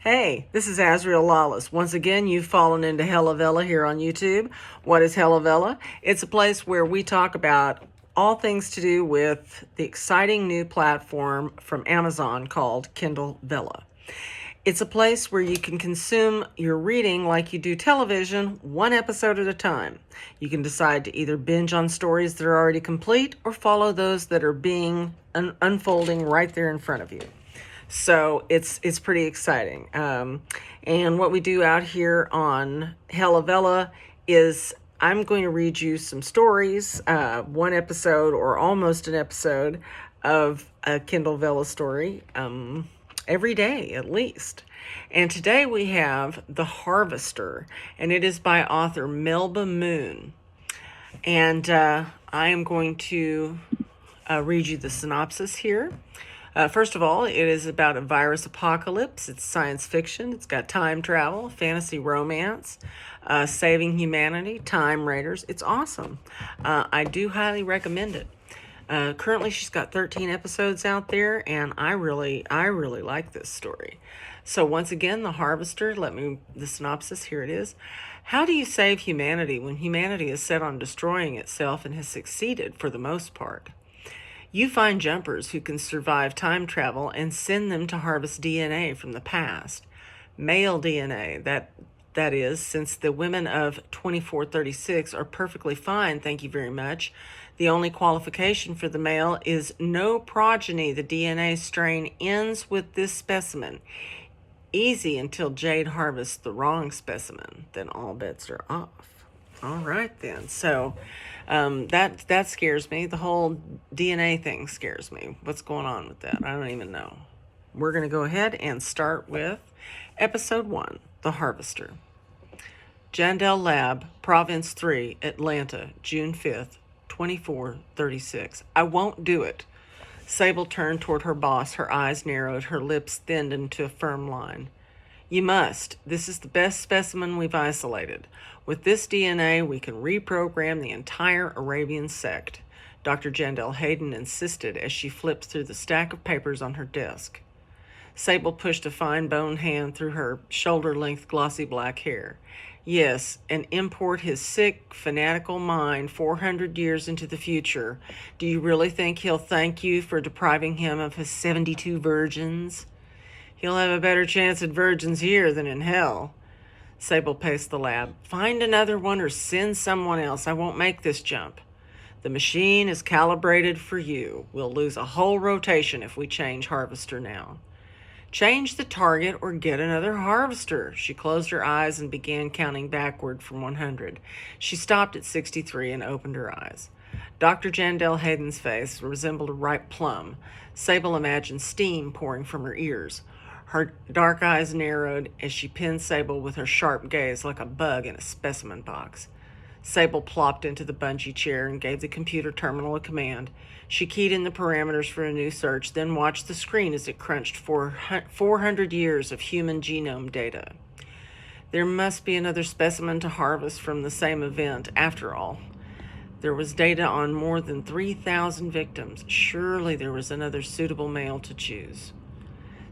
Hey, this is Azrael Lawless. Once again, you've fallen into Vella here on YouTube. What is Vella? It's a place where we talk about all things to do with the exciting new platform from Amazon called Kindle Vella. It's a place where you can consume your reading like you do television, one episode at a time. You can decide to either binge on stories that are already complete or follow those that are being unfolding right there in front of you. So it's pretty exciting. And what we do out here on Vella is I'm going to read you some stories, one episode or almost an episode of a Kindle Vella story every day at least. And today we have The Harvester, and it is by author Melba Moon. And I am going to read you the synopsis here. First of all, it is about a virus apocalypse. It's science fiction. It's got time travel, fantasy romance, saving humanity, time raiders. It's awesome. I do highly recommend it. Currently, she's got 13 episodes out there, and I really like this story. So once again, The Harvester, the synopsis, here it is. How do you save humanity when humanity is set on destroying itself and has succeeded for the most part? You find jumpers who can survive time travel and send them to harvest DNA from the past. Male DNA, that is, since the women of 2436 are perfectly fine, thank you very much. The only qualification for the male is no progeny. The DNA strain ends with this specimen. Easy until Jade harvests the wrong specimen. Then all bets are off. All right then. So that scares me. The whole DNA thing scares me. What's going on with that? I don't even know. We're going to go ahead and start with episode 1, The Harvester. Jandel Lab, Province 3, Atlanta, June 5th, 2436. I won't do it. Sable turned toward her boss. Her eyes narrowed. Her lips thinned into a firm line. You must. This is the best specimen we've isolated. With this DNA, we can reprogram the entire Arabian sect, Dr. Jandel Hayden insisted as she flipped through the stack of papers on her desk. Sable pushed a fine bone hand through her shoulder-length glossy black hair. Yes, and import his sick, fanatical mind 400 years into the future. Do you really think he'll thank you for depriving him of his 72 virgins? He'll have a better chance at virgins here than in hell. Sable paced the lab. Find another one or send someone else. I won't make this jump. The machine is calibrated for you. We'll lose a whole rotation if we change Harvester now. Change the target or get another Harvester. She closed her eyes and began counting backward from 100. She stopped at 63 and opened her eyes. Dr. Jandel Hayden's face resembled a ripe plum. Sable imagined steam pouring from her ears. Her dark eyes narrowed as she pinned Sable with her sharp gaze like a bug in a specimen box. Sable plopped into the bungee chair and gave the computer terminal a command. She keyed in the parameters for a new search, then watched the screen as it crunched 400 years of human genome data. There must be another specimen to harvest from the same event, after all. There was data on more than 3,000 victims. Surely there was another suitable male to choose.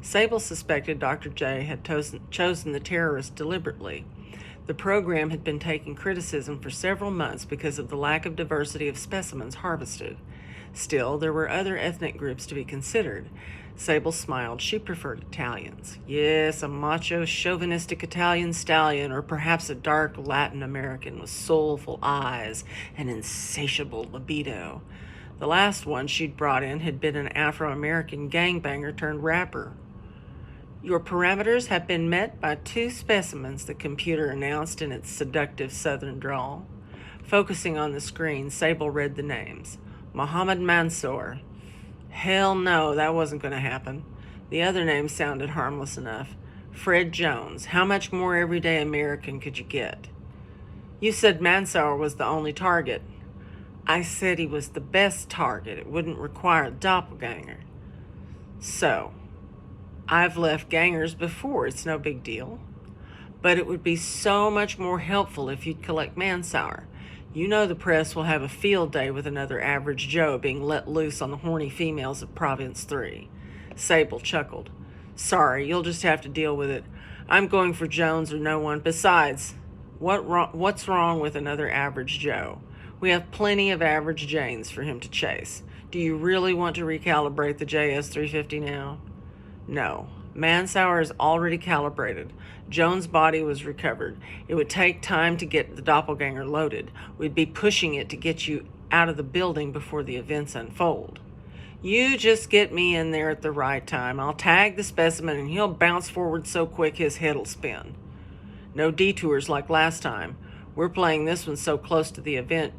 Sable suspected Dr. J had chosen the terrorist deliberately. The program had been taking criticism for several months because of the lack of diversity of specimens harvested. Still, there were other ethnic groups to be considered. Sable smiled. She preferred Italians. Yes, a macho, chauvinistic Italian stallion, or perhaps a dark Latin American with soulful eyes and insatiable libido. The last one she'd brought in had been an Afro-American gangbanger turned rapper. Your parameters have been met by 2 specimens, the computer announced in its seductive southern drawl. Focusing on the screen, Sable read the names. Mohammed Mansour. Hell no, that wasn't going to happen. The other names sounded harmless enough. Fred Jones. How much more everyday American could you get? You said Mansour was the only target. I said he was the best target. It wouldn't require a doppelganger. So, I've left gangers before. It's no big deal. But it would be so much more helpful if you'd collect Mansour. You know the press will have a field day with another average Joe being let loose on the horny females of Province 3. Sable chuckled. Sorry, you'll just have to deal with it. I'm going for Jones or no one. Besides, what's wrong with another average Joe? We have plenty of average Janes for him to chase. Do you really want to recalibrate the JS350 now? No. Mansour is already calibrated. Jones' body was recovered. It would take time to get the doppelganger loaded. We'd be pushing it to get you out of the building before the events unfold. You just get me in there at the right time. I'll tag the specimen and he'll bounce forward so quick his head'll spin. No detours like last time. We're playing this one so close to the event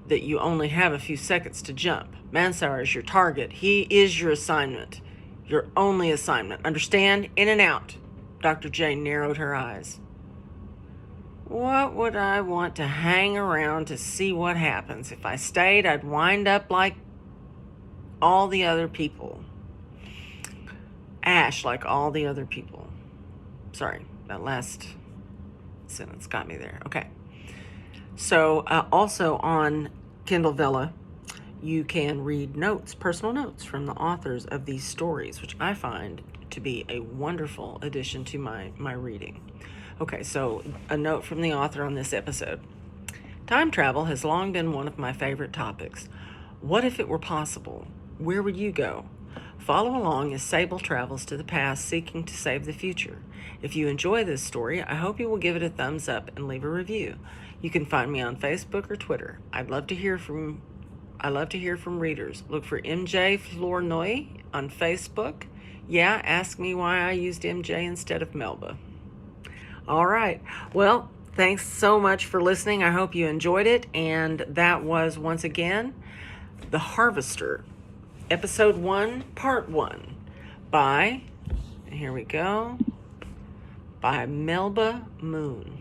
that you only have a few seconds to jump. Mansour is your target. He is your assignment. Your only assignment. Understand? In and out. Dr. J narrowed her eyes. What would I want to hang around to see what happens? If I stayed, I'd wind up like all the other people. Ash like all the other people. Sorry, that last sentence got me there. Okay. So also on Kindle Vella, you can read notes, personal notes from the authors of these stories, which I find to be a wonderful addition to my reading. Okay, so a note from the author on this episode. Time travel has long been one of my favorite topics. What if it were possible? Where would you go? Follow along as Sable travels to the past seeking to save the future. If you enjoy this story, I hope you will give it a thumbs up and leave a review. You can find me on Facebook or Twitter. I love to hear from readers. Look for MJ Flournoy on Facebook. Yeah, ask me why I used MJ instead of Melba. All right. Well, thanks so much for listening. I hope you enjoyed it. And that was, once again, The Harvester, Episode 1, Part 1, by, here we go, by Melba Moon.